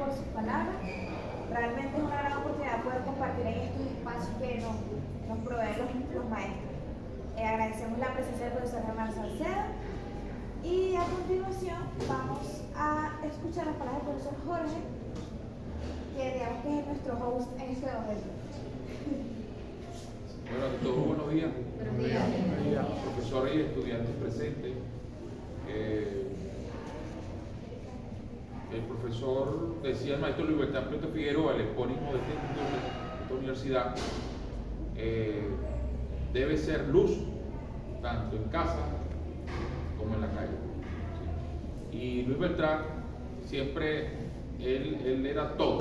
por sus palabras. Realmente es una gran oportunidad poder compartir en estos espacios que nos proveen los maestros. Agradecemos la presencia del profesor Germán Salcedo y a continuación vamos a escuchar las palabras del profesor Jorge, que digamos que es nuestro host en este momento. Bueno, a todos buenos días. Buenos días. Profesores y estudiantes presentes. El profesor, decía el maestro Luis Bertán Prieto Figueroa, el epónimo de esta universidad, debe ser luz, tanto en casa como en la calle. Y Luis Beltrán, siempre, él era todo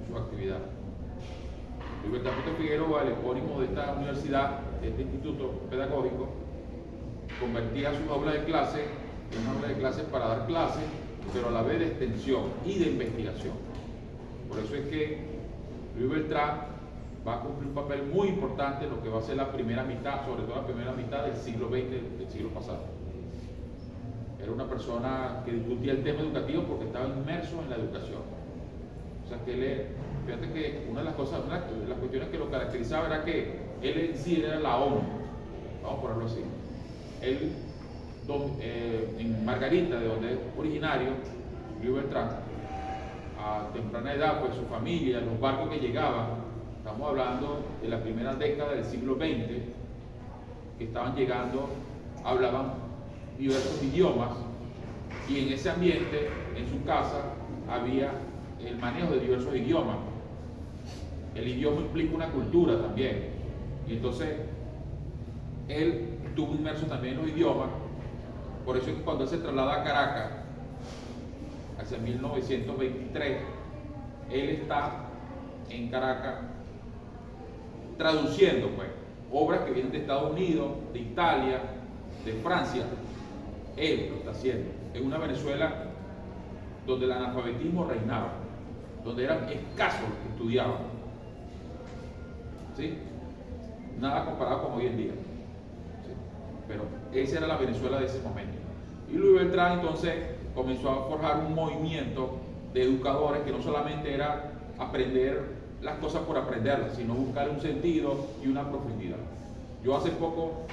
su actividad. Luis Bertán Prieto Figueroa, el epónimo de esta universidad, de este instituto pedagógico, convertía sus aulas de clase en una aula de clase para dar clases, pero a la vez de extensión y de investigación. Por eso es que Luis Beltrán va a cumplir un papel muy importante en lo que va a ser la primera mitad, sobre todo la primera mitad del siglo XX, del siglo pasado. Era una persona que discutía el tema educativo porque estaba inmerso en la educación. O sea que fíjate que una de las cosas, una de las cuestiones que lo caracterizaba era que él en sí era la ONU, vamos a ponerlo así. Él, en Margarita, de donde es originario, Luis Beltrán, a temprana edad, pues su familia, los barcos que llegaban, estamos hablando de la primera década del siglo XX, que estaban llegando, hablaban diversos idiomas, y en ese ambiente, en su casa, había el manejo de diversos idiomas. El idioma implica una cultura también, y entonces él estuvo inmerso también en los idiomas. Por eso es que cuando él se traslada a Caracas, hacia 1923, él está en Caracas traduciendo pues obras que vienen de Estados Unidos, de Italia, de Francia. Él lo está haciendo en una Venezuela donde el analfabetismo reinaba, donde eran escasos los que estudiaban, ¿sí? Nada comparado con hoy en día, ¿sí? Pero esa era la Venezuela de ese momento. Y Luis Beltrán entonces comenzó a forjar un movimiento de educadores que no solamente era aprender las cosas por aprenderlas, sino buscar un sentido y una profundidad. Yo hace poco,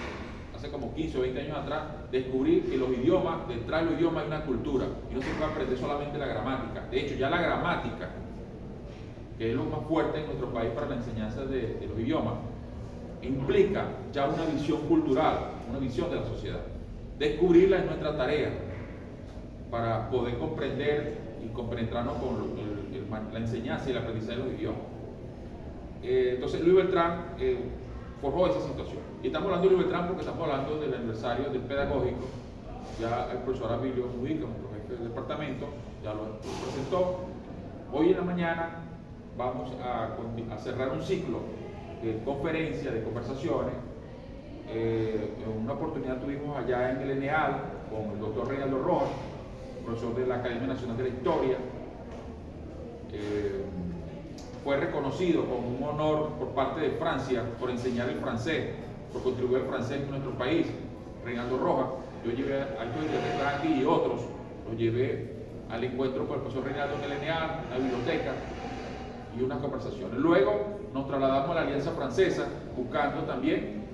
hace como 15 o 20 años atrás, descubrí que los idiomas, detrás de los idiomas hay una cultura, y no se puede aprender solamente la gramática. De hecho, ya la gramática, que es lo más fuerte en nuestro país para la enseñanza de los idiomas, implica ya una visión cultural, una visión de la sociedad. Descubrirla es nuestra tarea para poder comprender y compenetrarnos con la enseñanza y el aprendizaje de los idiomas. Entonces Luis Beltrán forjó esa situación. Y estamos hablando de Luis Beltrán porque estamos hablando del aniversario del pedagógico. Ya el profesor Abilio Mujica, nuestro jefe del departamento, ya lo presentó. Hoy en la mañana vamos a cerrar un ciclo de conferencias, de conversaciones. Una oportunidad tuvimos allá en el ENEAL con el doctor Reinaldo Rojas, profesor de la Academia Nacional de la Historia. Fue reconocido con un honor por parte de Francia por enseñar el francés, por contribuir al francés en nuestro país. Reinaldo Rojas, yo llevé a estos estudiantes aquí y otros, los llevé al encuentro con el profesor Reinaldo en el ENEAL, en la biblioteca, y unas conversaciones. Luego nos trasladamos a la Alianza Francesa, buscando también,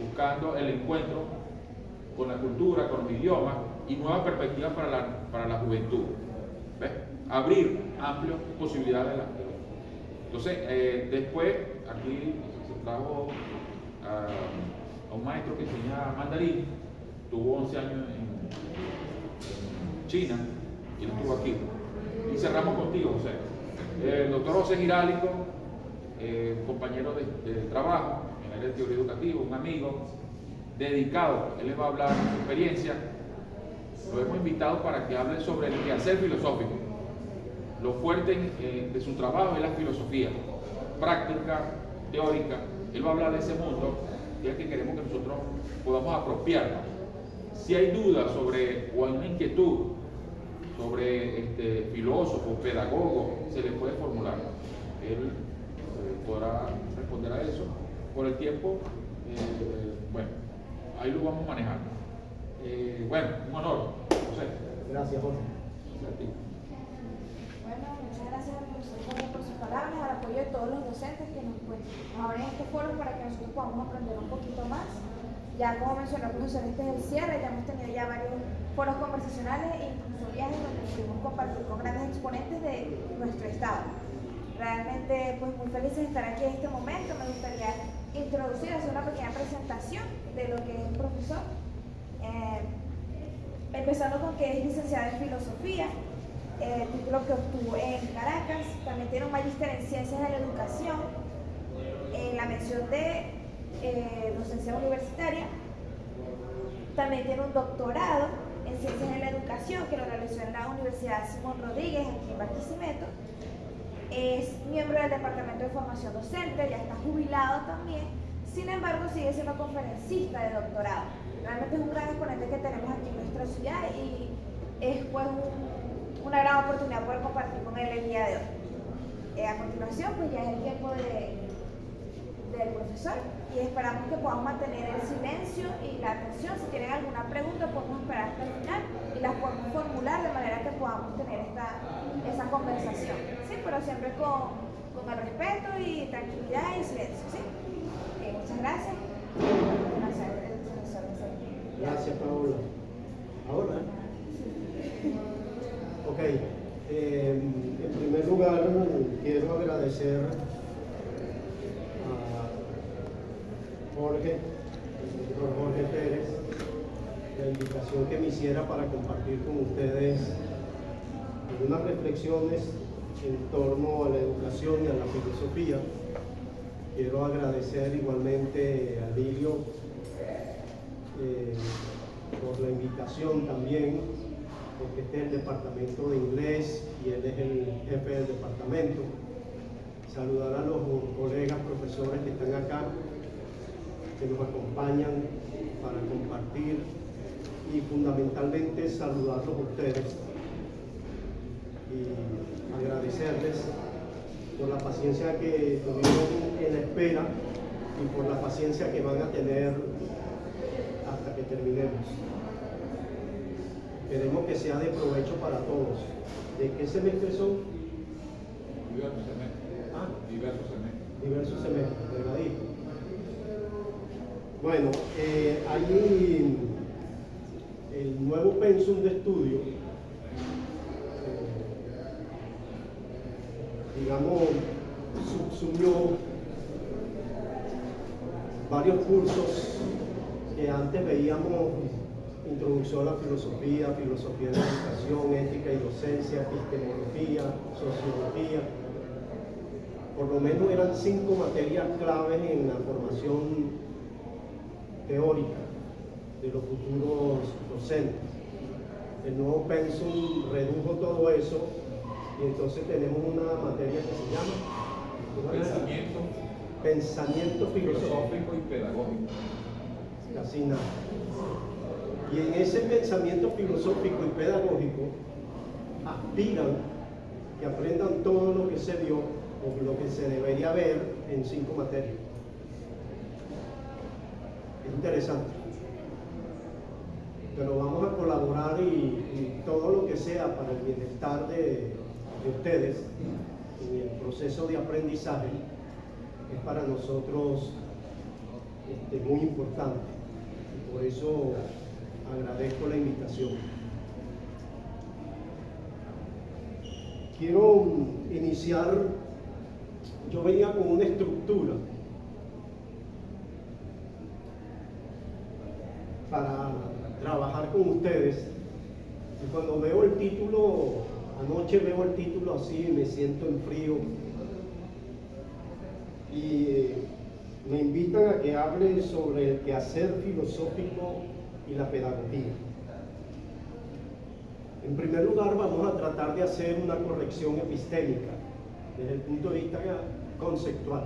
buscando el encuentro con la cultura, con los idiomas y nuevas perspectivas para la juventud. ¿Ves? Abrir amplias posibilidades. Entonces, después, aquí se trajo a un maestro que enseña mandarín, tuvo 11 años en China y él estuvo aquí. Y cerramos contigo, José. El doctor José Girálico, compañero de trabajo en el área de teoría educativa, un amigo dedicado, él les va a hablar de su experiencia. Lo hemos invitado para que hable sobre el quehacer filosófico. Lo fuerte de su trabajo es la filosofía, práctica, teórica. Él va a hablar de ese mundo, que es el que queremos que nosotros podamos apropiarnos. Si hay dudas sobre, o hay una inquietud sobre filósofo, pedagogo, se le puede formular. Él podrá responder a eso. Por el tiempo, bueno, ahí lo vamos manejando. Bueno, un honor, José. Gracias, Jorge. Bueno, todos los docentes que nos abren este foro para que nosotros podamos aprender un poquito más. Ya como mencionó el profesor, este es el cierre, ya hemos tenido ya varios foros conversacionales e incluso viajes donde pudimos compartir con grandes exponentes de nuestro estado. Realmente pues muy felices de estar aquí en este momento. Me gustaría introducir, hacer una pequeña presentación de lo que es el profesor. Empezando con que es licenciado en Filosofía, título que obtuvo en Caracas. También tiene un magíster en Ciencias de la Educación, la mención de docencia universitaria. También tiene un doctorado en Ciencias de la Educación que lo realizó en la Universidad Simón Rodríguez, aquí en Barquisimeto. Es miembro del Departamento de Formación Docente, ya está jubilado también. Sin embargo, sigue siendo conferencista de doctorado. Realmente es un gran exponente que tenemos aquí en nuestra ciudad y es pues una gran oportunidad poder compartir con él el día de hoy. A continuación, pues ya es el tiempo del profesor y esperamos que podamos mantener el silencio y la atención. Si tienen alguna pregunta, podemos esperar hasta el final y las podemos formular de manera que podamos tener esa conversación. Sí, pero siempre con el respeto y tranquilidad y silencio. ¿Sí? Muchas gracias. Gracias, Paola. ¿Ahora? Ok. En primer lugar, quiero agradecer a Jorge, el doctor Jorge Pérez, la invitación que me hiciera para compartir con ustedes algunas reflexiones en torno a la educación y a la filosofía. Quiero agradecer igualmente a Lirio por la invitación también, porque este es el departamento de inglés y él es el jefe del departamento. Saludar a los colegas profesores que están acá, que nos acompañan para compartir, y fundamentalmente saludarlos a ustedes y agradecerles por la paciencia que tuvieron en la espera y por la paciencia que van a tener hasta que terminemos. Queremos que sea de provecho para todos. ¿De qué semestre son? Diversos semestres. ¿Ah? Diversos semestres. Diversos semestres, delgadito. Bueno, hay el nuevo pensum de estudio, digamos, subsumió varios cursos que antes veíamos: introducción a la filosofía, filosofía de la educación, ética y docencia, epistemología, sociología. Por lo menos eran 5 materias claves en la formación teórica de los futuros docentes. El nuevo pensum redujo todo eso y entonces tenemos una materia que se llama pensamiento filosófico y pedagógico. Casi nada. Y en ese pensamiento filosófico y pedagógico aspiran que aprendan todo lo que se vio o lo que se debería ver en 5 materias. Es interesante. Pero vamos a colaborar y todo lo que sea para el bienestar de ustedes en el proceso de aprendizaje es para nosotros muy importante. Y por eso agradezco la invitación. Quiero iniciar, yo venía con una estructura para trabajar con ustedes, y cuando veo el título, anoche veo el título así, me siento en frío, y me invitan a que hable sobre el quehacer filosófico y la pedagogía. En primer lugar, vamos a tratar de hacer una corrección epistémica desde el punto de vista conceptual.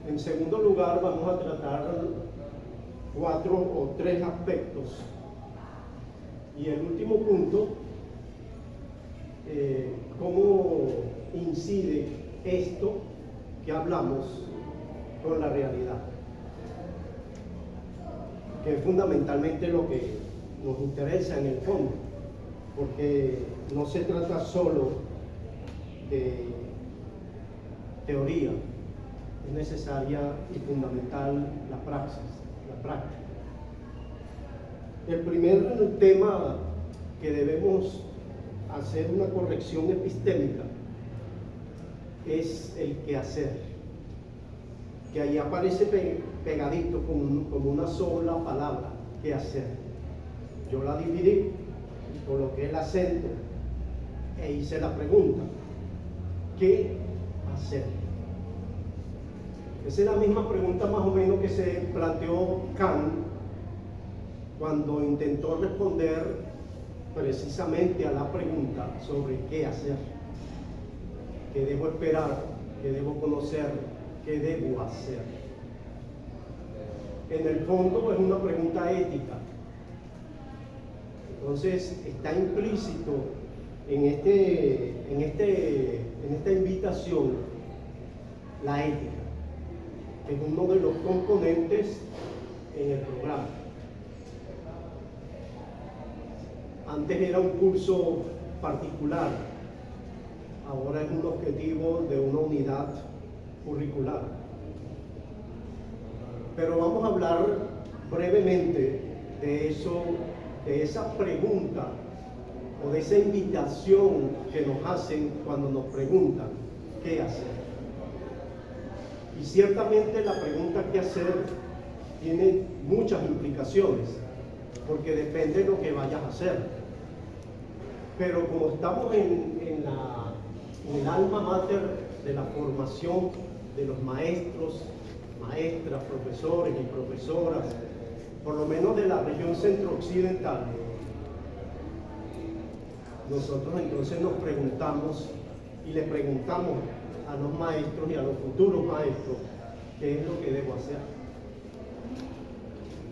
En segundo lugar, vamos a tratar 4 o 3 aspectos. Y el último punto, cómo incide esto que hablamos con la realidad, que es fundamentalmente lo que nos interesa en el fondo, porque no se trata solo de teoría, es necesaria y fundamental la praxis, la práctica. El primer tema que debemos hacer una corrección epistémica es el quehacer, que ahí aparece pegadito como una sola palabra, quehacer. Yo la dividí, coloqué el acento e hice la pregunta, ¿qué hacer? Esa es la misma pregunta más o menos que se planteó Kant cuando intentó responder precisamente a la pregunta sobre qué hacer, qué debo esperar, qué debo conocer, qué debo hacer. En el fondo es una pregunta ética. Entonces está implícito en esta invitación la ética, que es uno de los componentes en el programa. Antes era un curso particular, ahora es un objetivo de una unidad curricular. Pero vamos a hablar brevemente de eso, de esa pregunta o de esa invitación que nos hacen cuando nos preguntan qué hacer. Y ciertamente la pregunta qué hacer tiene muchas implicaciones, porque depende de lo que vayas a hacer. Pero como estamos en el alma mater de la formación de los maestros, maestras, profesores y profesoras, por lo menos de la región centro-occidental, nosotros entonces nos preguntamos y le preguntamos a los maestros y a los futuros maestros qué es lo que debo hacer.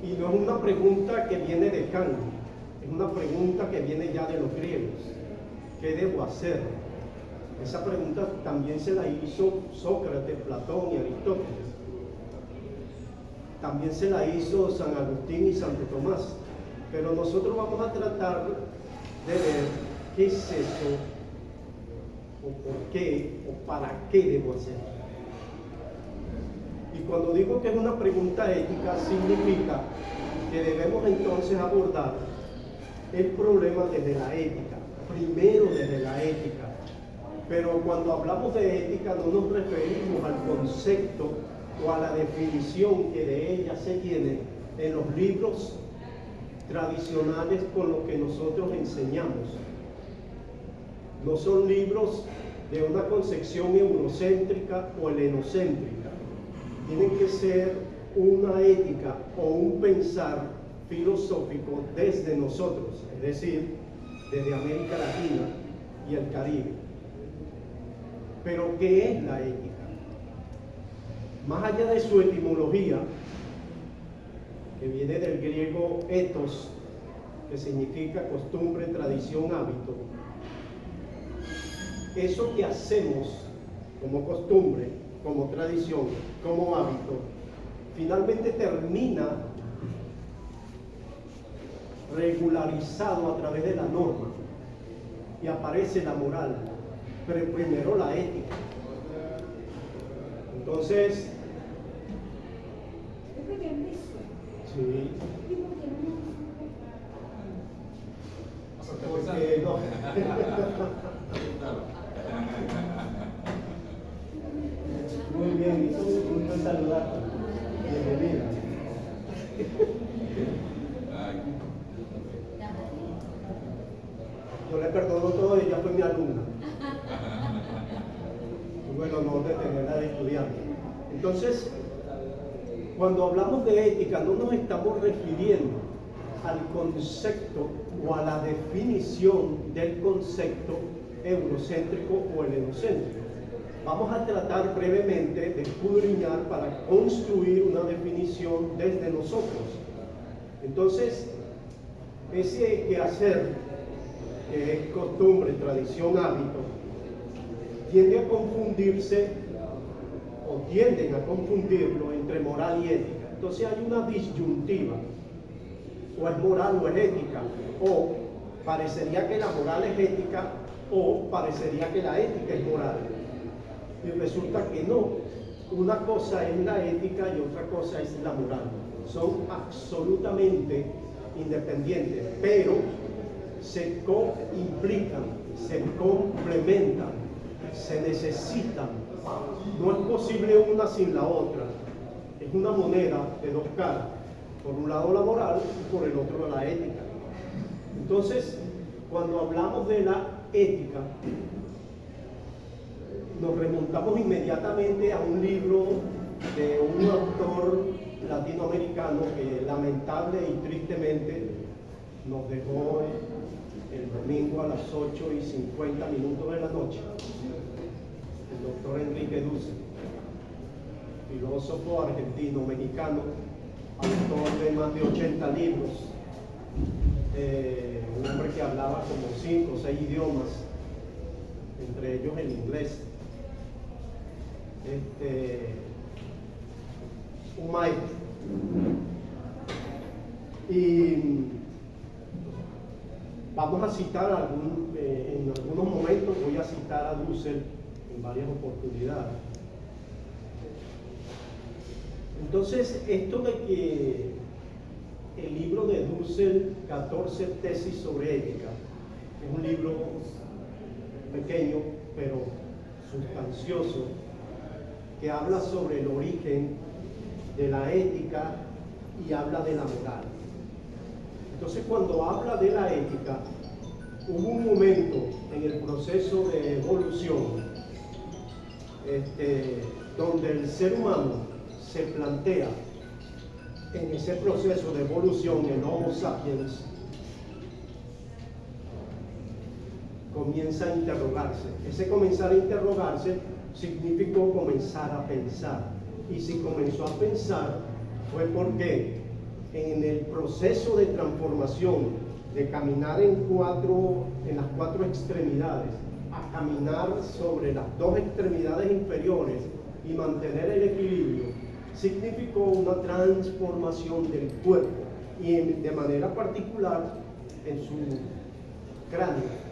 Y no es una pregunta que viene de Kant, es una pregunta que viene ya de los griegos. ¿Qué debo hacer? Esa pregunta también se la hizo Sócrates, Platón y Aristóteles. También se la hizo San Agustín y Santo Tomás. Pero nosotros vamos a tratar de ver qué es eso, o por qué, o para qué debo hacer. Y cuando digo que es una pregunta ética, significa que debemos entonces abordar el problema desde la ética, primero desde la ética. Pero cuando hablamos de ética no nos referimos al concepto o a la definición que de ella se tiene en los libros tradicionales con los que nosotros enseñamos. No son libros de una concepción eurocéntrica o helenocéntrica. Tienen que ser una ética o un pensar filosófico desde nosotros, es decir, desde América Latina y el Caribe. Pero ¿qué es la ética? Más allá de su etimología, que viene del griego ethos, que significa costumbre, tradición, hábito, eso que hacemos como costumbre, como tradición, como hábito, finalmente termina regularizado a través de la norma y aparece la moral, pero primero la ética. Entonces, sí, porque no. Muy bien, y tú gusto saludarte. Bienvenida. Yo le perdono todo, ella fue mi alumna. Tuve el honor de tenerla de estudiante. Entonces, cuando hablamos de ética, no nos estamos refiriendo al concepto o a la definición del concepto eurocéntrico o helenocéntrico. Vamos a tratar brevemente de escudriñar para construir una definición desde nosotros. Entonces, ese quehacer, que es costumbre, tradición, hábito, tiende a confundirse o tienden a confundirlo entre moral y ética. Entonces hay una disyuntiva, o es moral o es ética, o parecería que la moral es ética, o parecería que la ética es moral. Y resulta que no. Una cosa es la ética y otra cosa es la moral. Son absolutamente independientes, pero se implican, se complementan, se necesitan. No es posible una sin la otra. Es una moneda de dos caras. Por un lado la moral y por el otro la ética. Entonces, cuando hablamos de la ética, nos remontamos inmediatamente a un libro de un autor latinoamericano que lamentable y tristemente nos dejó el domingo a las 8:50 de la noche, el doctor Enrique Dussel, filósofo argentino-mexicano, autor de más de 80 libros, un hombre que hablaba como 5 o 6 idiomas, entre ellos el inglés. Un maestro. Y vamos a citar en algunos momentos, voy a citar a Dussel en varias oportunidades. Entonces, esto de que el libro de Dussel, 14 tesis sobre ética, es un libro pequeño pero sustancioso, que habla sobre el origen de la ética y habla de la moral. Entonces, cuando habla de la ética, hubo un momento en el proceso de evolución donde el ser humano se plantea en ese proceso de evolución, el Homo sapiens comienza a interrogarse. Ese comenzar a interrogarse significó comenzar a pensar. Y si comenzó a pensar fue porque en el proceso de transformación de caminar en las cuatro extremidades a caminar sobre las dos extremidades inferiores y mantener el equilibrio, significó una transformación del cuerpo y de manera particular en su cráneo.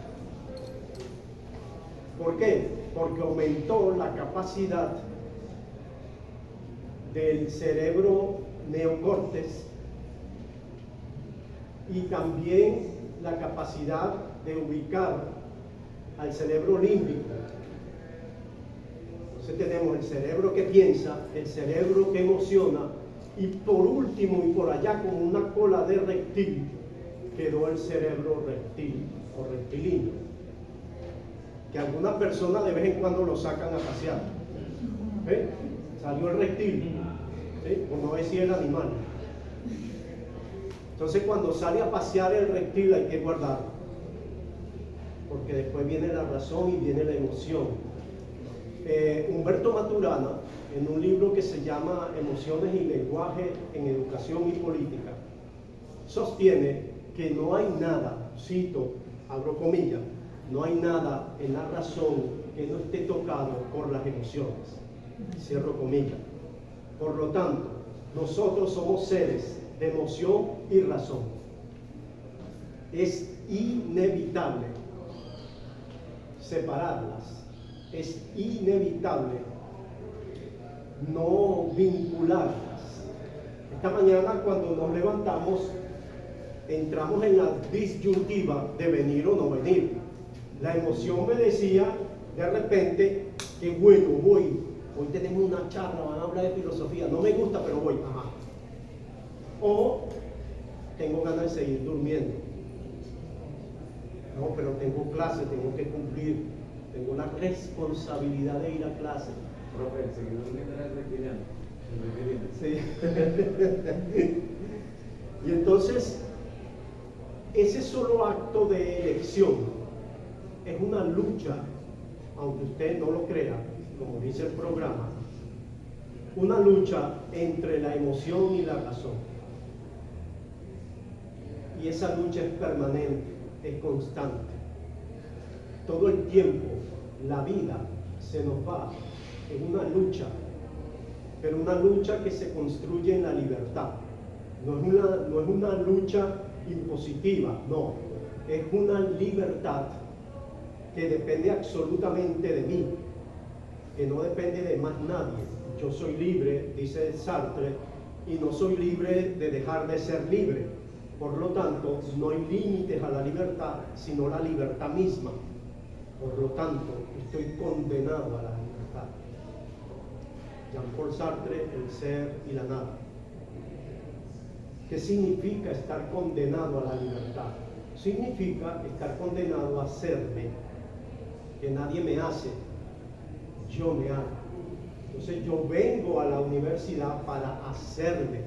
¿Por qué? Porque aumentó la capacidad del cerebro neocórtex y también la capacidad de ubicar al cerebro límbico. Entonces tenemos el cerebro que piensa, el cerebro que emociona y por último y por allá como una cola de reptil quedó el cerebro reptil o reptilíneo, que algunas personas de vez en cuando lo sacan a pasear. ¿Ve? Salió el reptil, ¿sí? Por no decir el animal. Entonces cuando sale a pasear el reptil hay que guardarlo, porque después viene la razón y viene la emoción. Humberto Maturana, en un libro que se llama Emociones y Lenguaje en Educación y Política, sostiene que no hay nada, cito, abro comillas, no hay nada en la razón que no esté tocado por las emociones, cierro comillas. Por lo tanto, nosotros somos seres de emoción y razón. Es inevitable separarlas. Es inevitable no vincularlas. Esta mañana cuando nos levantamos, entramos en la disyuntiva de venir o no venir. La emoción me decía de repente que bueno, voy, hoy tenemos una charla, van a hablar de filosofía, no me gusta pero voy, ajá. O tengo ganas de seguir durmiendo. No, pero tengo clase, tengo que cumplir. Tengo la responsabilidad de ir a clase. Profe, el seguidor era el reptiliano. Sí. Y entonces, ese solo acto de elección es una lucha, aunque usted no lo crea, como dice el programa, una lucha entre la emoción y la razón. Y esa lucha es permanente, es constante. Todo el tiempo la vida se nos va en una lucha, pero una lucha que se construye en la libertad. No es una lucha impositiva, no, es una libertad que depende absolutamente de mí. que no depende de más nadie. Yo soy libre, dice Sartre, y no soy libre de dejar de ser libre. Por lo tanto, no hay límites a la libertad, sino la libertad misma. Por lo tanto, estoy condenado a la libertad. Jean-Paul Sartre, el ser y la nada. ¿Qué significa estar condenado a la libertad? Significa estar condenado a serme, que nadie me hace, yo me hago. Entonces yo vengo a la universidad para hacerme.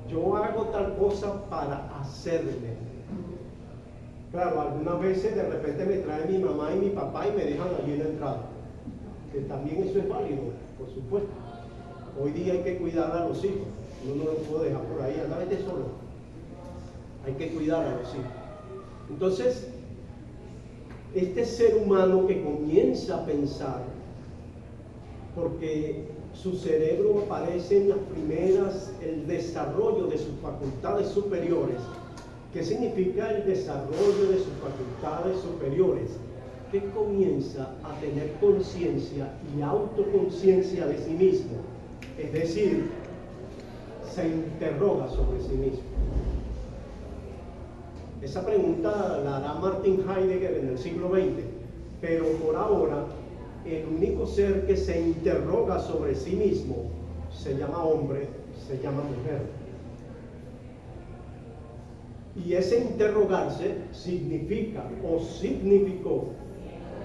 Yo hago tal cosa para hacerme. Claro, algunas veces de repente me trae mi mamá y mi papá y me dejan allí en la entrada. Que también eso es válido, por supuesto. Hoy día hay que cuidar a los hijos. Uno no los puede dejar por ahí, anda, vete solo. Hay que cuidar a los hijos. Entonces, este ser humano que comienza a pensar, porque su cerebro aparece en las primeras, el desarrollo de sus facultades superiores. ¿Qué significa el desarrollo de sus facultades superiores? Que comienza a tener conciencia y autoconciencia de sí mismo. Es decir, se interroga sobre sí mismo. Esa pregunta la hará Martin Heidegger en el siglo XX, pero por ahora el único ser que se interroga sobre sí mismo se llama hombre, se llama mujer. Y ese interrogarse significa o significó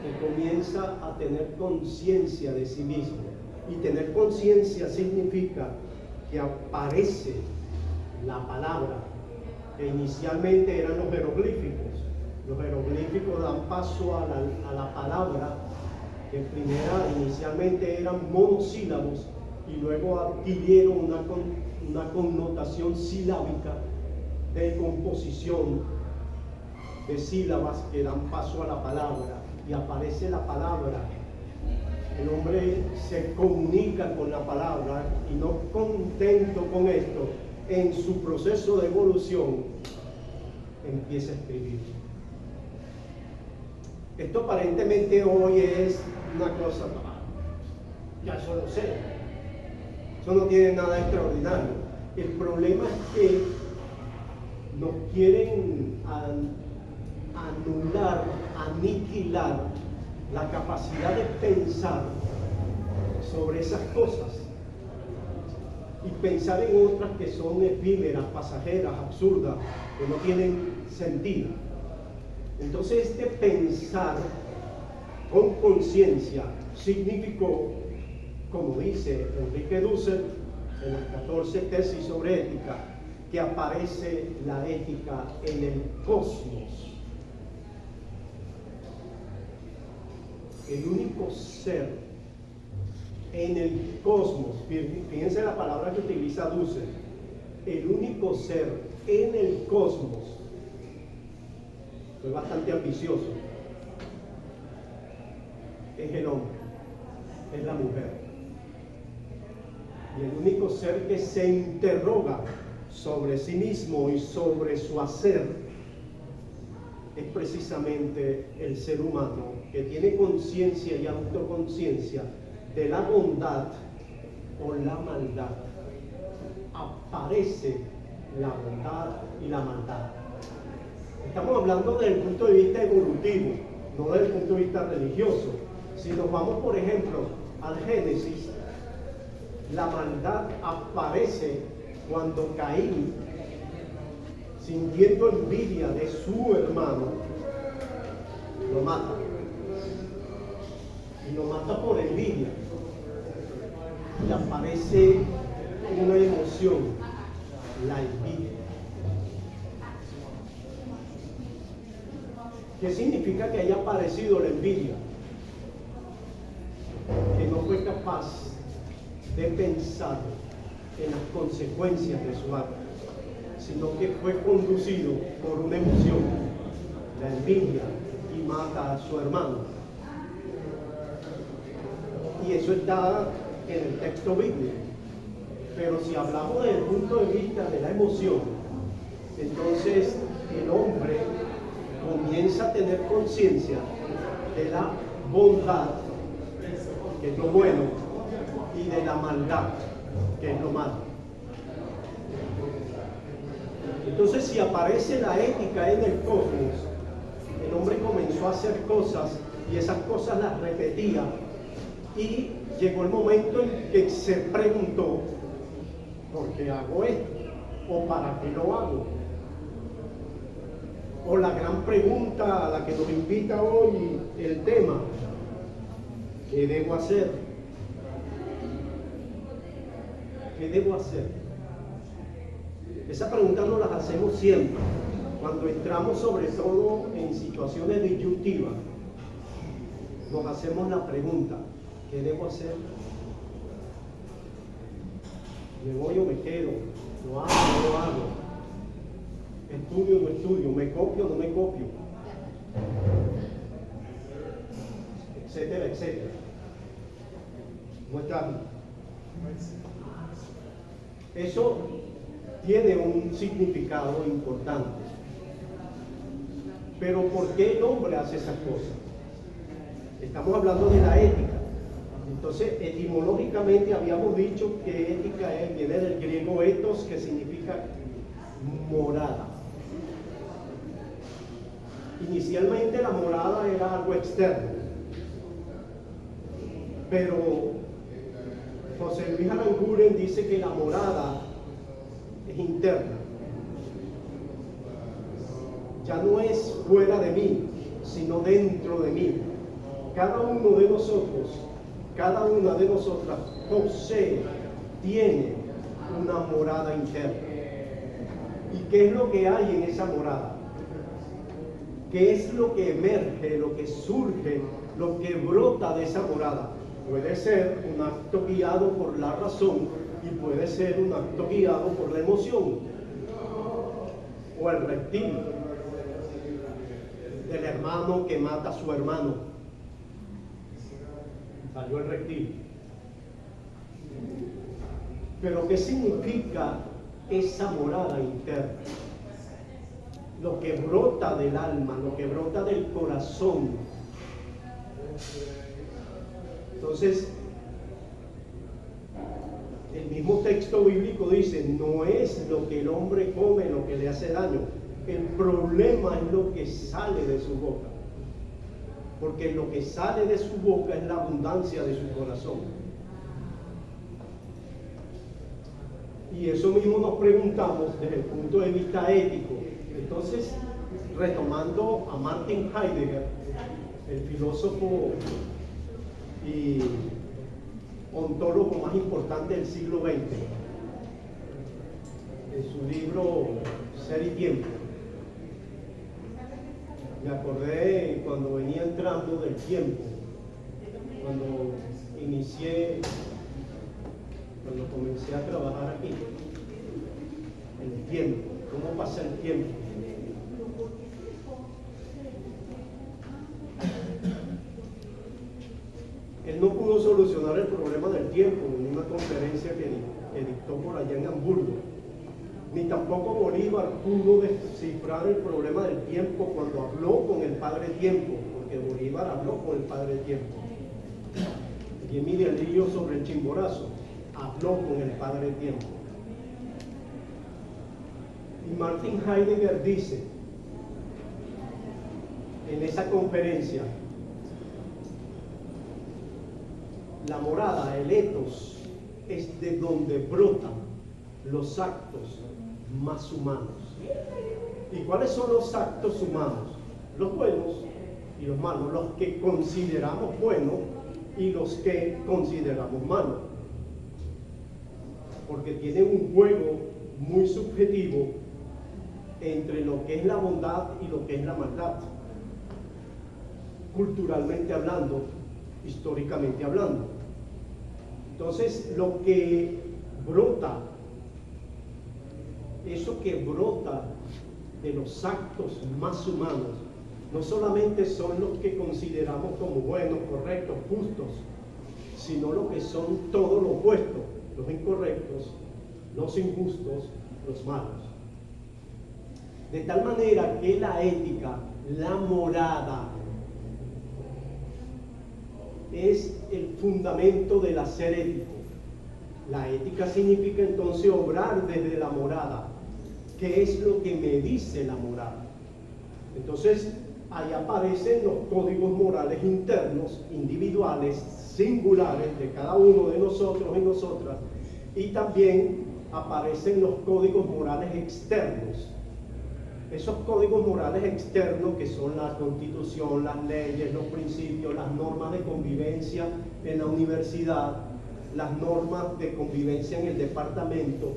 que comienza a tener conciencia de sí mismo. Y tener conciencia significa que aparece la palabra, que inicialmente eran los jeroglíficos. Los jeroglíficos dan paso a la palabra, que inicialmente eran monosílabos y luego adquirieron una connotación silábica de composición de sílabas que dan paso a la palabra, y aparece la palabra. El hombre se comunica con la palabra y, no contento con esto, en su proceso de evolución empieza a escribir. Esto aparentemente hoy es una cosa, ya eso lo sé, eso no tiene nada extraordinario. El problema es que nos quieren anular, aniquilar la capacidad de pensar sobre esas cosas y pensar en otras que son efímeras, pasajeras, absurdas, que no tienen sentido. Entonces este pensar con conciencia significó, como dice Enrique Dussel en las 14 tesis sobre ética, que aparece la ética en el cosmos. El único ser en el cosmos, fíjense la palabra que utiliza Dussel, el único ser en el cosmos, fue bastante ambicioso, es el hombre, es la mujer. Y el único ser que se interroga sobre sí mismo y sobre su hacer es precisamente el ser humano, que tiene conciencia y autoconciencia de la bondad o la maldad. Aparece la bondad y la maldad. Estamos hablando desde el punto de vista evolutivo, no desde el punto de vista religioso. Si nos vamos, por ejemplo, al Génesis, la maldad aparece cuando Caín, sintiendo envidia de su hermano, lo mata. Y lo mata por envidia. Y aparece una emoción, la envidia. ¿Qué significa que haya aparecido la envidia? Que no fue capaz de pensar en las consecuencias de su acto, sino que fue conducido por una emoción, la envidia, y mata a su hermano. Y eso está en el texto bíblico. Pero si hablamos desde el punto de vista de la emoción, entonces el hombre comienza a tener conciencia de la bondad que es lo bueno, y de la maldad, que es lo malo. Entonces, si aparece la ética en el cosmos, el hombre comenzó a hacer cosas y esas cosas las repetía, y llegó el momento en que se preguntó: ¿por qué hago esto? ¿O para qué lo hago? O la gran pregunta a la que nos invita hoy el tema: ¿qué debo hacer? ¿Qué debo hacer? Esa pregunta nos la hacemos siempre, cuando entramos sobre todo en situaciones disyuntivas. Nos hacemos la pregunta: ¿qué debo hacer? ¿Me voy o me quedo? ¿Lo hago o no lo hago? ¿Estudio o no estudio? ¿Me copio o no me copio? Etcétera, etcétera. ¿Cómo están? Eso tiene un significado importante. Pero ¿por qué el hombre hace esas cosas? Estamos hablando de la ética. Entonces, etimológicamente habíamos dicho que ética viene del griego ethos, que significa morada. Inicialmente la morada era algo externo, pero José Luis Aranguren dice que la morada es interna. Ya no es fuera de mí, sino dentro de mí. Cada uno de nosotros, cada una de nosotras posee, tiene una morada interna. ¿Y qué es lo que hay en esa morada? ¿Qué es lo que emerge, lo que surge, lo que brota de esa morada? Puede ser un acto guiado por la razón y puede ser un acto guiado por la emoción. O el reptil del hermano que mata a su hermano. Salió el reptil. Pero ¿qué significa esa morada interna? Lo que brota del alma, lo que brota del corazón. Entonces, el mismo texto bíblico dice: no es lo que el hombre come lo que le hace daño, el problema es lo que sale de su boca, porque lo que sale de su boca es la abundancia de su corazón. Y eso mismo nos preguntamos desde el punto de vista ético. Entonces, retomando a Martin Heidegger, el filósofo y ontólogo más importante del siglo XX, en su libro Ser y Tiempo, me acordé cuando venía entrando del tiempo, cuando comencé a trabajar aquí, el tiempo, cómo pasa el tiempo. Él no pudo solucionar el problema del tiempo en una conferencia que dictó por allá en Hamburgo, ni tampoco Bolívar pudo descifrar el problema del tiempo cuando habló con el Padre Tiempo, porque Bolívar habló con el Padre Tiempo. Y Emilio Lillo sobre el Chimborazo habló con el Padre Tiempo. Y Martin Heidegger dice en esa conferencia: la morada, el ethos, es de donde brotan los actos más humanos. ¿Y cuáles son los actos humanos? Los buenos y los malos, los que consideramos buenos y los que consideramos malos. Porque tiene un juego muy subjetivo entre lo que es la bondad y lo que es la maldad. Culturalmente hablando, históricamente hablando. Entonces, lo que brota, eso que brota de los actos más humanos, no solamente son los que consideramos como buenos, correctos, justos, sino lo que son todo lo opuesto, los incorrectos, los injustos, los malos. De tal manera que la ética, la morada, es el fundamento del hacer ético. La ética significa entonces obrar desde la morada. ¿Qué es lo que me dice la morada? Entonces, ahí aparecen los códigos morales internos, individuales, singulares de cada uno de nosotros y nosotras, y también aparecen los códigos morales externos. Esos códigos morales externos que son la Constitución, las leyes, los principios, las normas de convivencia en la universidad, las normas de convivencia en el departamento.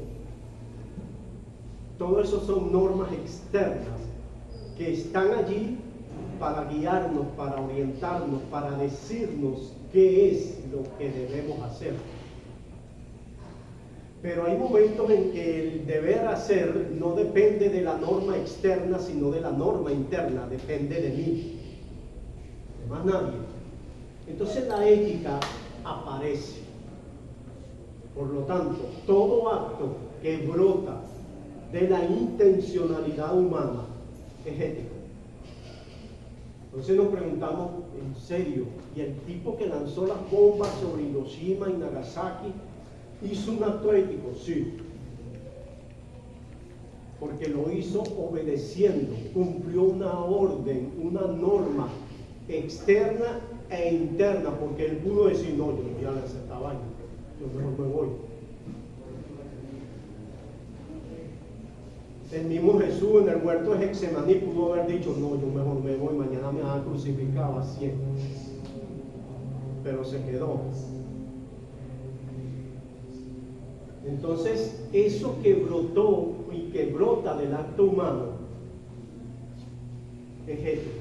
Todo eso son normas externas que están allí para guiarnos, para orientarnos, para decirnos qué es lo que debemos hacer. Pero hay momentos en que el deber hacer no depende de la norma externa, sino de la norma interna, depende de mí, de más nadie. Entonces la ética aparece. Por lo tanto, todo acto que brota de la intencionalidad humana es ético. Entonces nos preguntamos, en serio, ¿y el tipo que lanzó las bombas sobre Hiroshima y Nagasaki hizo un acto ético? Sí, porque lo hizo obedeciendo, cumplió una orden, una norma externa e interna, porque él pudo decir, no, yo no voy a lanzar esta vaina, yo mejor me voy. El mismo Jesús en el huerto de Getsemaní pudo haber dicho, no, yo mejor me voy, mañana me van a crucificar, así es. Pero se quedó. Entonces, eso que brotó y que brota del acto humano es ético.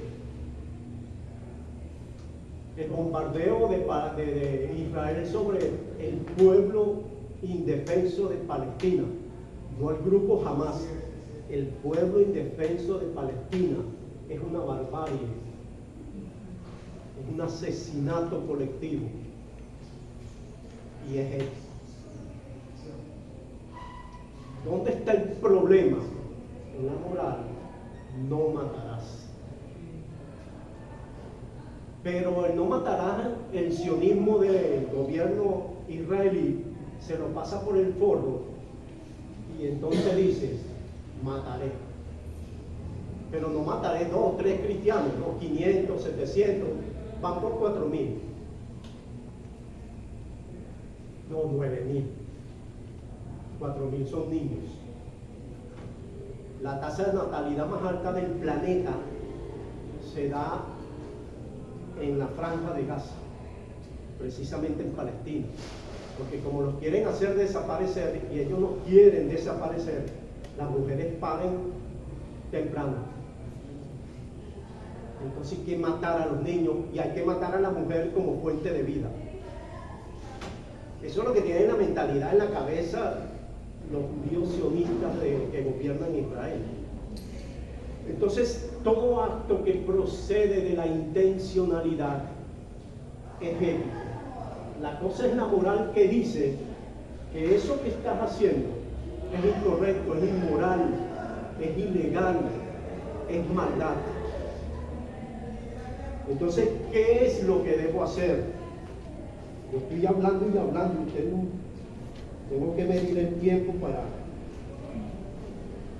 El bombardeo de Israel sobre el pueblo indefenso de Palestina, no el grupo Hamas, el pueblo indefenso de Palestina, es una barbarie, es un asesinato colectivo y es ético. ¿Dónde está el problema? En la moral, no matarás. Pero el no matarás, el sionismo del gobierno israelí se lo pasa por el forro y entonces dices, mataré. Pero no mataré 2 o 3 cristianos, no 500, 700, van por 4,000. No, 9,000. 4,000 son niños. La tasa de natalidad más alta del planeta se da en la franja de Gaza, precisamente en Palestina, porque como los quieren hacer desaparecer y ellos no quieren desaparecer, las mujeres paren temprano. Entonces hay que matar a los niños y hay que matar a la mujer como fuente de vida. Eso es lo que tienen la mentalidad en la cabeza los judíos sionistas que gobiernan Israel. Entonces, todo acto que procede de la intencionalidad es ético. La cosa es la moral que dice que eso que estás haciendo es incorrecto, es inmoral, es ilegal, es maldad. Entonces, ¿qué es lo que debo hacer? Yo estoy hablando y hablando, usted no... Tengo que medir el tiempo para...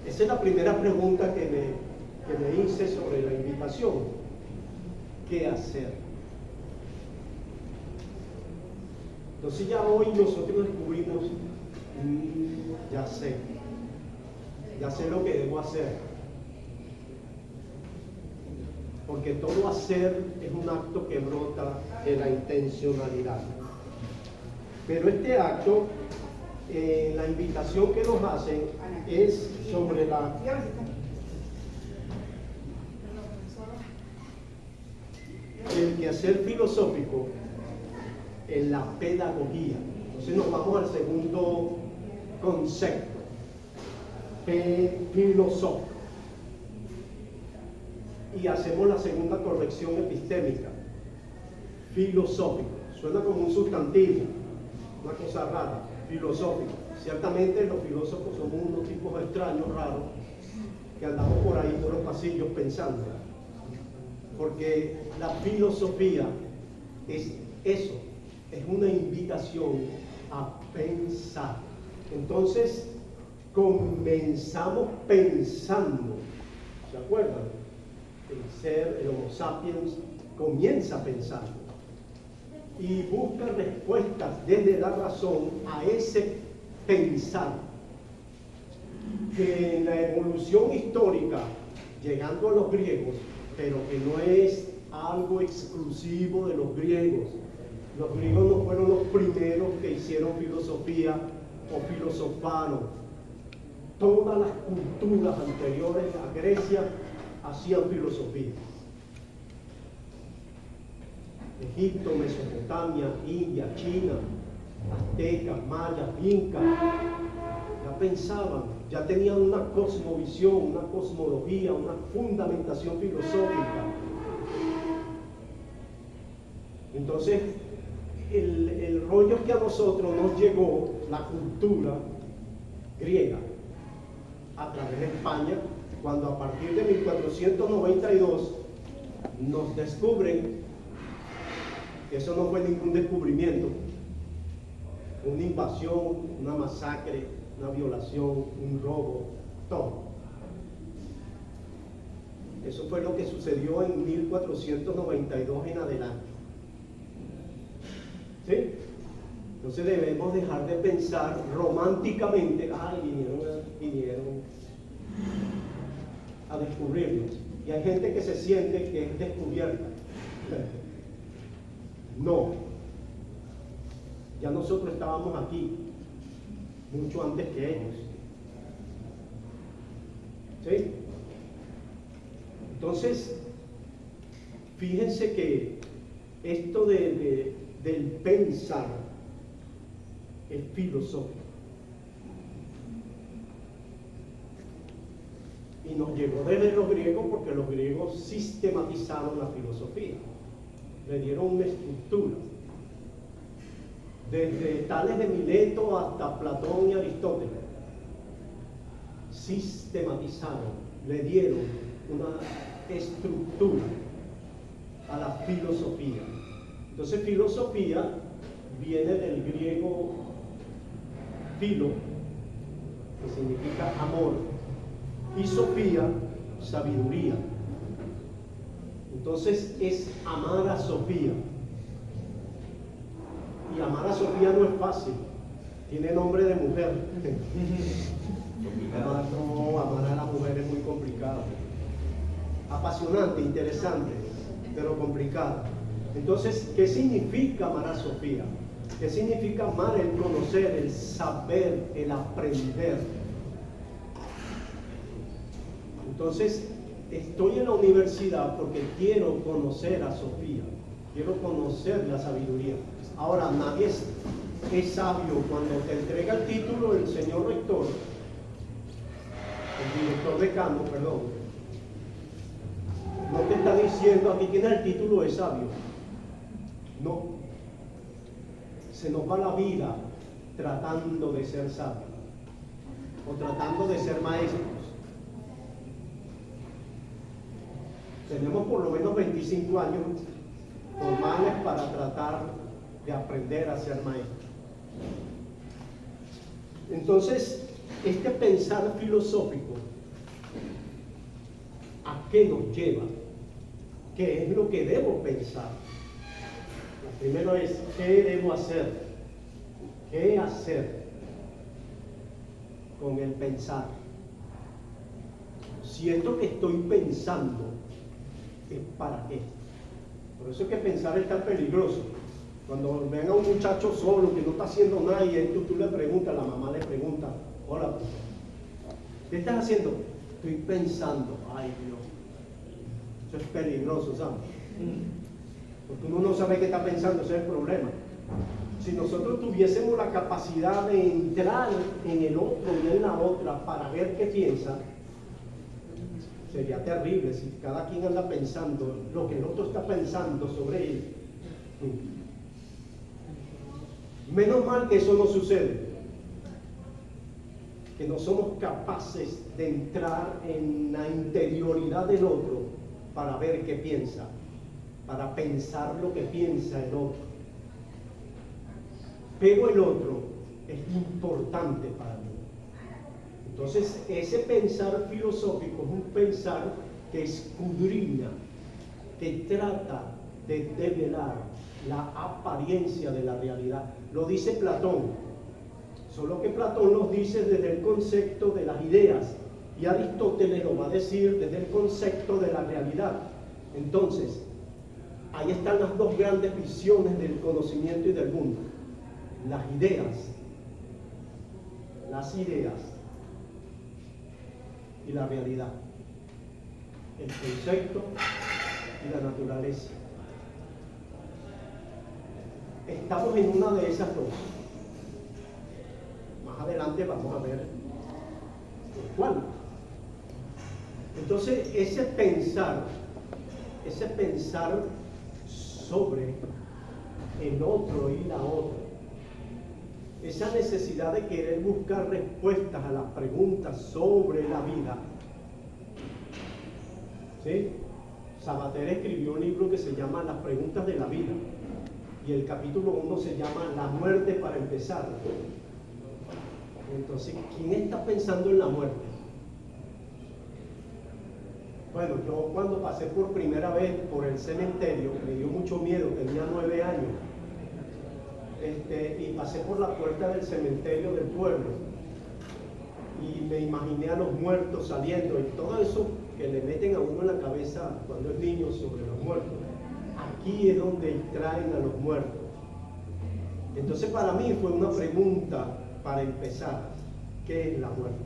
Esa es la primera pregunta que me hice sobre la invitación. ¿Qué hacer? Entonces ya hoy nosotros descubrimos, ya sé lo que debo hacer. Porque todo hacer es un acto que brota de la intencionalidad. Pero este acto, la invitación que nos hacen es sobre el quehacer filosófico en la pedagogía. Entonces nos vamos al segundo concepto, filosófico, y hacemos la segunda corrección epistémica. Filosófico, suena como un sustantivo, una cosa rara. Filosófico. Ciertamente los filósofos somos unos tipos extraños, raros, que andamos por ahí por los pasillos pensando. Porque la filosofía es Eso es una invitación a pensar. Entonces, comenzamos pensando. ¿Se acuerdan? El Homo sapiens comienza pensando y busca respuestas desde la razón a ese pensar, que en la evolución histórica, llegando a los griegos, pero que no es algo exclusivo de los griegos. Los griegos no fueron los primeros que hicieron filosofía o filosofaron. Todas las culturas anteriores a Grecia hacían filosofía. Egipto, Mesopotamia, India, China, aztecas, mayas, incas, ya pensaban, ya tenían una cosmovisión, una cosmología, una fundamentación filosófica. Entonces, el rollo es que a nosotros nos llegó la cultura griega a través de España, cuando a partir de 1492 nos descubren. Eso no fue ningún descubrimiento, una invasión, una masacre, una violación, un robo, todo. Eso fue lo que sucedió en 1492 en adelante. ¿Sí? Entonces debemos dejar de pensar románticamente, vinieron a descubrirnos. Y hay gente que se siente que es descubierta. No, ya nosotros estábamos aquí mucho antes que ellos. ¿Sí? Entonces, fíjense que esto del pensar es filosófico. Y nos llegó desde los griegos porque los griegos sistematizaron la filosofía. Le dieron una estructura, desde Tales de Mileto hasta Platón y Aristóteles. Sistematizaron, le dieron una estructura a la filosofía. Entonces, filosofía viene del griego filo, que significa amor, y sofía, sabiduría. Entonces es amar a Sofía. Y amar a Sofía no es fácil, tiene nombre de mujer. Amar a la mujer es muy complicado. Apasionante, interesante, pero complicado. Entonces, ¿qué significa amar a Sofía? ¿Qué significa amar? El conocer, el saber, el aprender. Entonces, estoy en la universidad porque quiero conocer a Sofía, quiero conocer la sabiduría. Ahora, nadie es sabio cuando te entrega el título el señor rector, el director decano, perdón. No te está diciendo, aquí tienes el título de sabio. No. Se nos va la vida tratando de ser sabios o tratando de ser maestros. Tenemos por lo menos 25 años formales para tratar de aprender a ser maestros. Entonces, este pensar filosófico, ¿a qué nos lleva? ¿Qué es lo que debo pensar? Lo primero es, ¿qué debo hacer? ¿Qué hacer con el pensar? Si esto que estoy pensando es para qué. Por eso es que pensar es tan peligroso. Cuando ven a un muchacho solo que no está haciendo nada y tú le preguntas, la mamá le pregunta, hola, ¿qué estás haciendo? Estoy pensando. Ay, Dios, eso es peligroso, ¿sabes? Porque uno no sabe qué está pensando, ese es el problema. Si nosotros tuviésemos la capacidad de entrar en el otro y en la otra para ver qué piensa, sería terrible si cada quien anda pensando lo que el otro está pensando sobre él. Menos mal que eso no sucede, que no somos capaces de entrar en la interioridad del otro para ver qué piensa, para pensar lo que piensa el otro. pero el otro es importante para mí. Entonces, ese pensar filosófico es un pensar que escudriña, que trata de develar la apariencia de la realidad. Lo dice Platón, solo que Platón nos dice desde el concepto de las ideas y Aristóteles lo va a decir desde el concepto de la realidad. Entonces, ahí están las dos grandes visiones del conocimiento y del mundo. Las ideas y la realidad, el concepto y la naturaleza. Estamos en una de esas dos. Más adelante vamos a ver cuál. Entonces, ese pensar sobre el otro y la otra, esa necesidad de querer buscar respuestas a las preguntas sobre la vida. ¿Sí? Sabater escribió un libro que se llama Las preguntas de la vida, y el capítulo 1 se llama La muerte para empezar. Entonces, ¿quién está pensando en la muerte? Bueno, yo cuando pasé por primera vez por el cementerio, me dio mucho miedo, tenía 9 años, y pasé por la puerta del cementerio del pueblo, y me imaginé a los muertos saliendo, y todo eso que le meten a uno en la cabeza cuando es niño sobre los muertos. Aquí es donde traen a los muertos. Entonces, para mí fue una pregunta para empezar: ¿qué es la muerte?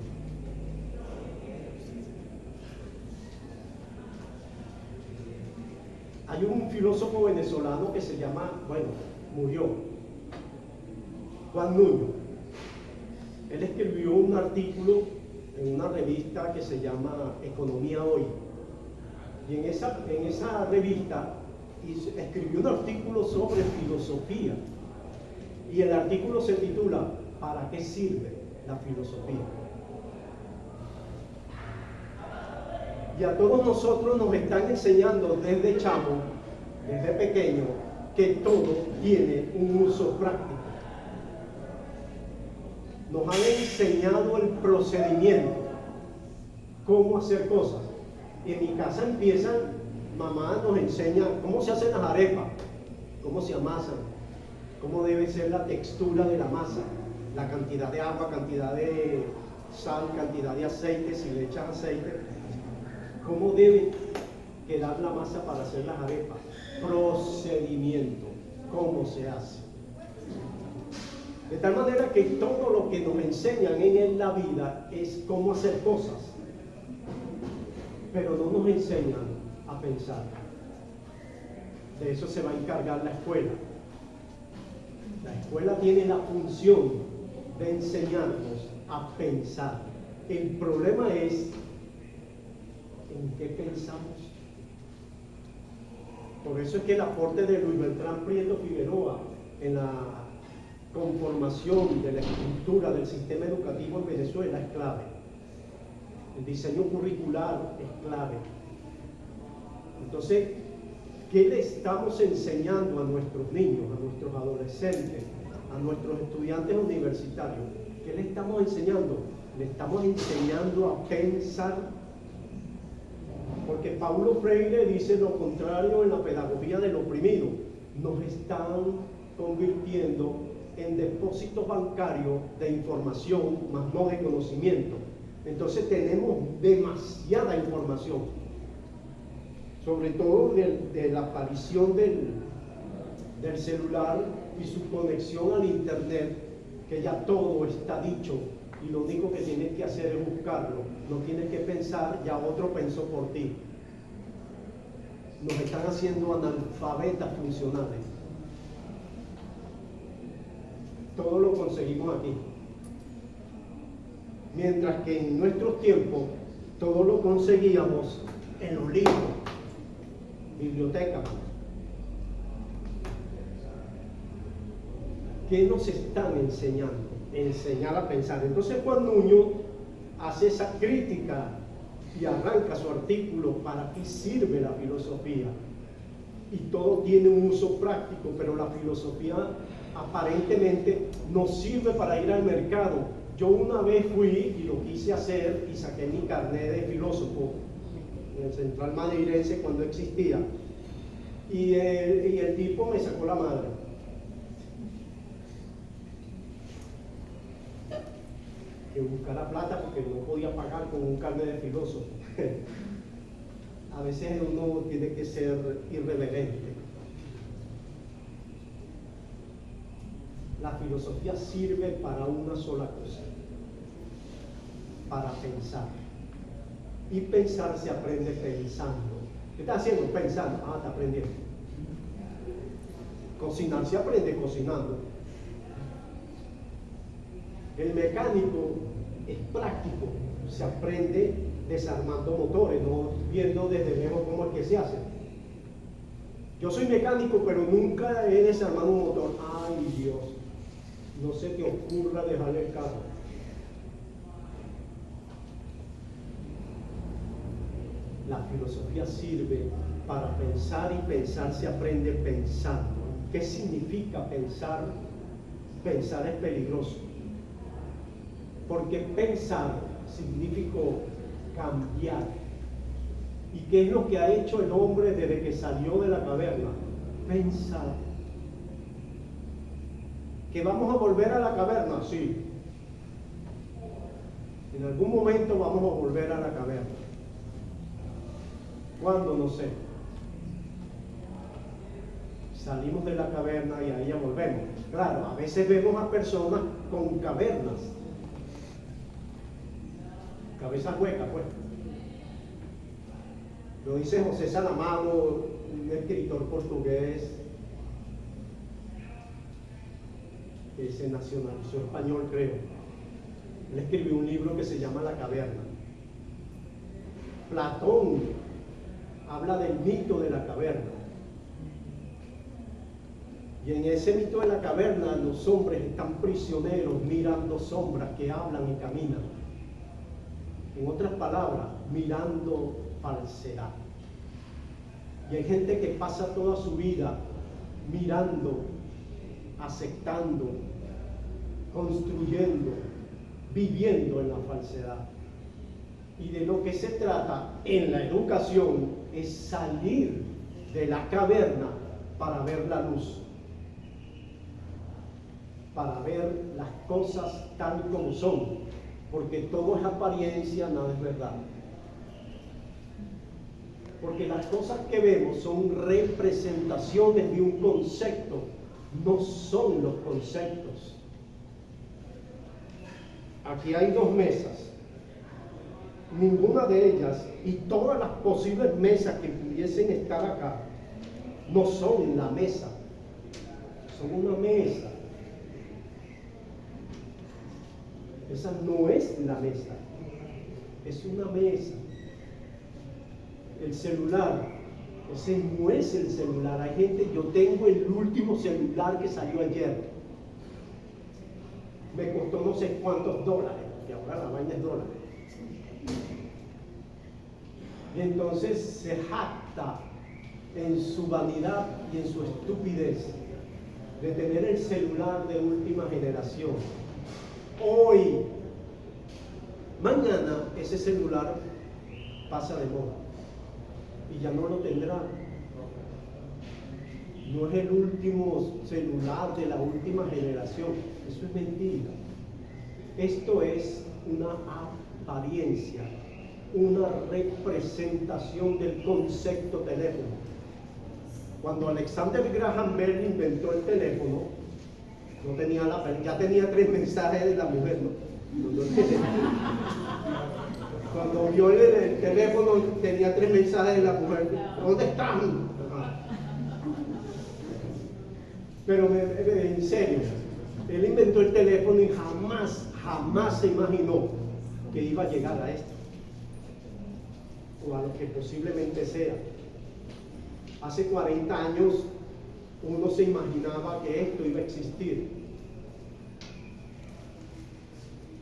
Hay un filósofo venezolano que se llama, murió, Juan Nuño. Él escribió un artículo en una revista que se llama Economía Hoy. Y en esa revista escribió un artículo sobre filosofía. Y el artículo se titula ¿Para qué sirve la filosofía? Y a todos nosotros nos están enseñando desde chamo, desde pequeño, que todo tiene un uso práctico. Nos han enseñado el procedimiento, cómo hacer cosas. Y en mi casa mamá nos enseña cómo se hacen las arepas, cómo se amasan, cómo debe ser la textura de la masa, la cantidad de agua, cantidad de sal, cantidad de aceite, si le echas aceite, cómo debe quedar la masa para hacer las arepas, procedimiento, cómo se hace. De tal manera que todo lo que nos enseñan en la vida es cómo hacer cosas, pero no nos enseñan a pensar. De eso se va a encargar la escuela. La escuela tiene la función de enseñarnos a pensar. El problema es en qué pensamos. Por eso es que el aporte de Luis Beltrán Prieto Figueroa en la conformación de la estructura del sistema educativo en Venezuela es clave. El diseño curricular es clave. Entonces, ¿qué le estamos enseñando a nuestros niños, a nuestros adolescentes, a nuestros estudiantes universitarios? ¿Qué le estamos enseñando? Le estamos enseñando a pensar. Porque Paulo Freire dice lo contrario en la pedagogía del oprimido. Nos están convirtiendo en depósitos bancarios de información, más no de conocimiento. Entonces tenemos demasiada información, sobre todo de la aparición del celular y su conexión al internet, que ya todo está dicho y lo único que tienes que hacer es buscarlo, no tienes que pensar, ya otro pensó por ti. Nos están haciendo analfabetas funcionales. Todo lo conseguimos aquí. Mientras que en nuestros tiempos todo lo conseguíamos en los libros, bibliotecas. ¿Qué nos están enseñando? Enseñar a pensar. Entonces Juan Nuño hace esa crítica y arranca su artículo ¿para qué sirve la filosofía? Y todo tiene un uso práctico, pero la filosofía aparentemente nos sirve para ir al mercado. Yo una vez fui y lo quise hacer y saqué mi carnet de filósofo en el Central Madrilense cuando existía, y el tipo me sacó la madre. Que buscara plata porque no podía pagar con un carnet de filósofo. A veces uno tiene que ser irreverente. La filosofía sirve para una sola cosa: para pensar. Y pensar se aprende pensando. ¿Qué estás haciendo? Pensando. Ah, está aprendiendo. Cocinar se aprende cocinando. El mecánico es práctico, se aprende desarmando motores, no viendo desde lejos cómo es que se hace. Yo soy mecánico, pero nunca he desarmado un motor. Ay, Dios, no se te ocurra dejarle el carro. La filosofía sirve para pensar, y pensar se aprende pensando. ¿Qué significa pensar? Pensar es peligroso, porque pensar significa cambiar. ¿Y qué es lo que ha hecho el hombre desde que salió de la caverna? Pensar. ¿Que vamos a volver a la caverna? Sí. En algún momento vamos a volver a la caverna. ¿Cuándo? No sé. Salimos de la caverna y ahí ya volvemos. Claro, a veces vemos a personas con cavernas. Cabeza hueca, pues. Lo dice José Saramago, un escritor portugués que se nacionalizó español, creo. Él escribió un libro que se llama La Caverna. Platón habla del mito de la caverna. Y en ese mito de la caverna los hombres están prisioneros mirando sombras que hablan y caminan. En otras palabras, mirando falsedad. Y hay gente que pasa toda su vida mirando, aceptando, construyendo, viviendo en la falsedad. Y de lo que se trata en la educación es salir de la caverna para ver la luz, para ver las cosas tal como son, porque todo es apariencia, nada es verdad. Porque las cosas que vemos son representaciones de un concepto, no son los conceptos. Aquí hay dos mesas. Ninguna de ellas y todas las posibles mesas que pudiesen estar acá no son la mesa, son una mesa. Esa no es la mesa, es una mesa. El celular, ese no es el celular. Hay gente, yo tengo el último celular que salió ayer. Me costó no sé cuántos dólares, y ahora la vaina es dólares. Y entonces se jacta en su vanidad y en su estupidez de tener el celular de última generación. Hoy, mañana ese celular pasa de moda y ya no lo tendrá. No es el último celular de la última generación. Eso es mentira. Esto es una apariencia, una representación del concepto teléfono. Cuando Alexander Graham Bell inventó el teléfono, ya tenía 3 mensajes de la mujer, ¿no? Cuando vio el teléfono, tenía 3 mensajes de la mujer. ¿Dónde están? Pero en serio, él inventó el teléfono y jamás se imaginó que iba a llegar a esto, o a lo que posiblemente sea. Hace 40 años uno se imaginaba que esto iba a existir.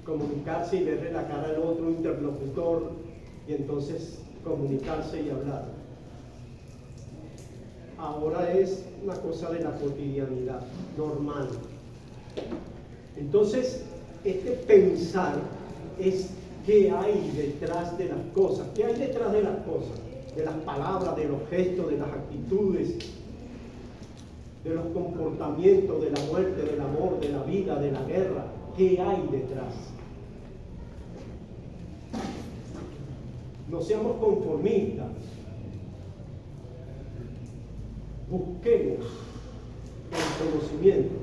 Comunicarse y verle la cara al otro interlocutor, y entonces comunicarse y hablar. ahora es una cosa de la cotidianidad, normal. Entonces, este pensar es qué hay detrás de las cosas, qué hay detrás de las cosas, de las palabras, de los gestos, de las actitudes, de los comportamientos, de la muerte, del amor, de la vida, de la guerra, qué hay detrás. No seamos conformistas, busquemos el conocimiento,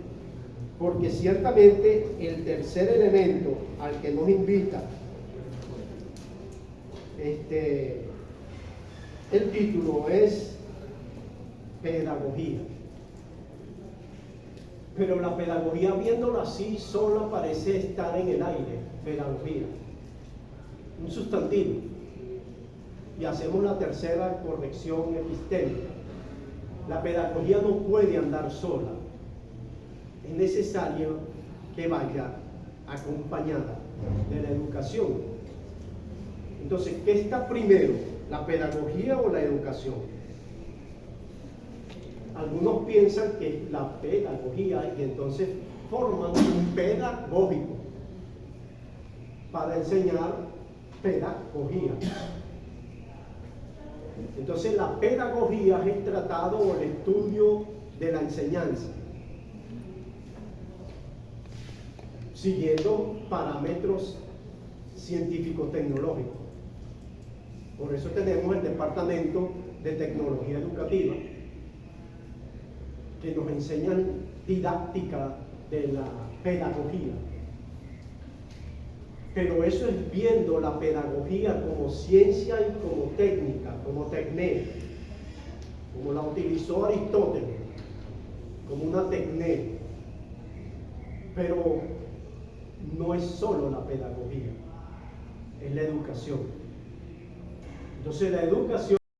porque ciertamente el tercer elemento al que nos invita el título es pedagogía. Pero la pedagogía, viéndola así, solo parece estar en el aire. Pedagogía, un sustantivo. Y hacemos la tercera corrección epistémica. La pedagogía no puede andar sola. Es necesario que vaya acompañada de la educación. Entonces, ¿qué está primero? ¿La pedagogía o la educación? Algunos piensan que es la pedagogía y entonces forman un pedagógico para enseñar pedagogía. Entonces la pedagogía es el tratado o el estudio de la enseñanza, siguiendo parámetros científico-tecnológicos. Por eso tenemos el Departamento de Tecnología Educativa, que nos enseñan didáctica de la pedagogía. Pero eso es viendo la pedagogía como ciencia y como técnica, como tecné, como la utilizó Aristóteles, como una tecné. Pero no es solo la pedagogía, es la educación. Entonces la educación